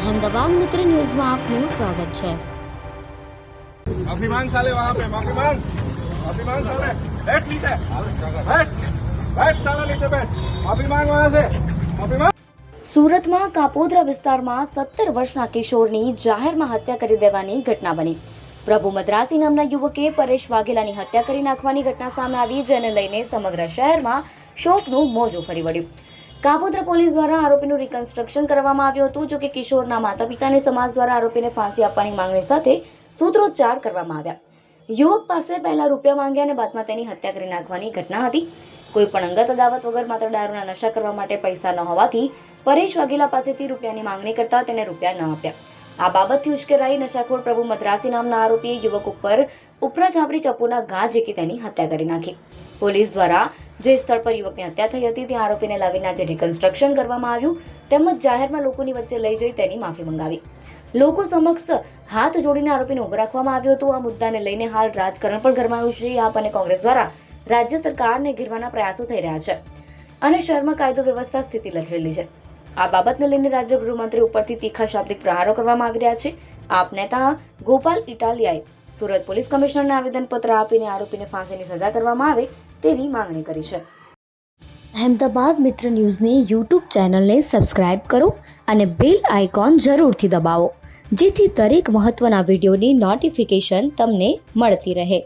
अहमदाबाद मित्र news में आपનું સ્વાગત છે। माफी मांग साले, वहाँ पे माफी मांग साले, बैठ नीचे, बैठ साला नीचे बैठ, माफी मांग वहाँ से, माफी मांग। સુરતમાં કાપોદ્રા વિસ્તારમાં 17 વર્ષના કિશોરની જાહેરમાં હત્યા કરી દેવાની ઘટના બની। પ્રભુ મદ્રાસી નામના યુવકે પરેશ વાઘેલાની હત્યા કરી નાખવાની ઘટના સામે આવી, જેને લઈને સમગ્ર શહેરમાં શોકનું મોજું ફરી વળ્યું। કાપોદ્રા પોલીસ દ્વારા આરોપીનું રિકન્સ્ટ્રક્શન કરવામાં આવ્યું હતું। જો કે કિશોરના માતા પિતાને સમાજ દ્વારા આરોપીને ફાંસી આપવાની માંગણી સાથે સૂત્રોચ્ચાર કરવામાં આવ્યા। યુવક પાસે પહેલા રૂપિયા માંગ્યા અને બાદમાં તેની હત્યા કરી નાખવાની ઘટના હતી। કોઈ પણ અંગત અદાવત વગર માત્ર દારૂના નશા કરવા માટે પૈસા ન હોવાથી પરેશ વાઘેલા પાસેથી રૂપિયાની માંગણી કરતા તેને રૂપિયા ન આપ્યા। આ બાબતથી ઉશ્કેરાઈ નશાખોર પ્રભુ મદ્રાસી નામના આરોપીએ યુવક ઉપર ઉપરા છાપરી ચપ્પુના ઘા ઝીકી તેની હત્યા કરી નાખી। પોલીસ દ્વારા જે સ્થળ પર યુવકની હત્યા થઈ હતી ત્યાં આરોપીને લાવીને આજે રિકન્સ્ટ્રક્શન કરવામાં આવ્યું તેમજ જાહેરમાં લોકોની વચ્ચે લઈ જઈ તેની માફી મંગાવી। લોકો સમક્ષ હાથ જોડીને આરોપીને ઉભો રાખવામાં આવ્યો હતો। આ મુદ્દાને લઈને હાલ રાજકારણ પણ ગરમાયું છે। આપ અને કોંગ્રેસ દ્વારા રાજ્ય સરકારને ઘેરવાના પ્રયાસો થઈ રહ્યા છે અને શહેરમાં કાયદો વ્યવસ્થા સ્થિતિ લથડેલી છે। આ બાબતને લઈને રાજ્ય ગૃહમંત્રી ઉપરથી તીખા શાબ્દિક પ્રહારો કરવામાં આવી રહ્યા છે। આપ નેતા ગોપાલ ઇટાલિયાએ સુરત પોલીસ કમિશનરને આવેદનપત્ર આપીને આરોપીને ફાંસીની સજા કરવામાં આવે તેવી માંગણી કરી છે। અહેમદાબાદ મિત્ર ન્યૂઝની યુટ્યુબ ચેનલને સબસ્ક્રાઇબ કરો અને બેલ આઇકોન જરૂરથી દબાવો, જેથી દરેક મહત્વના વિડીયોની નોટિફિકેશન તમને મળતી રહે।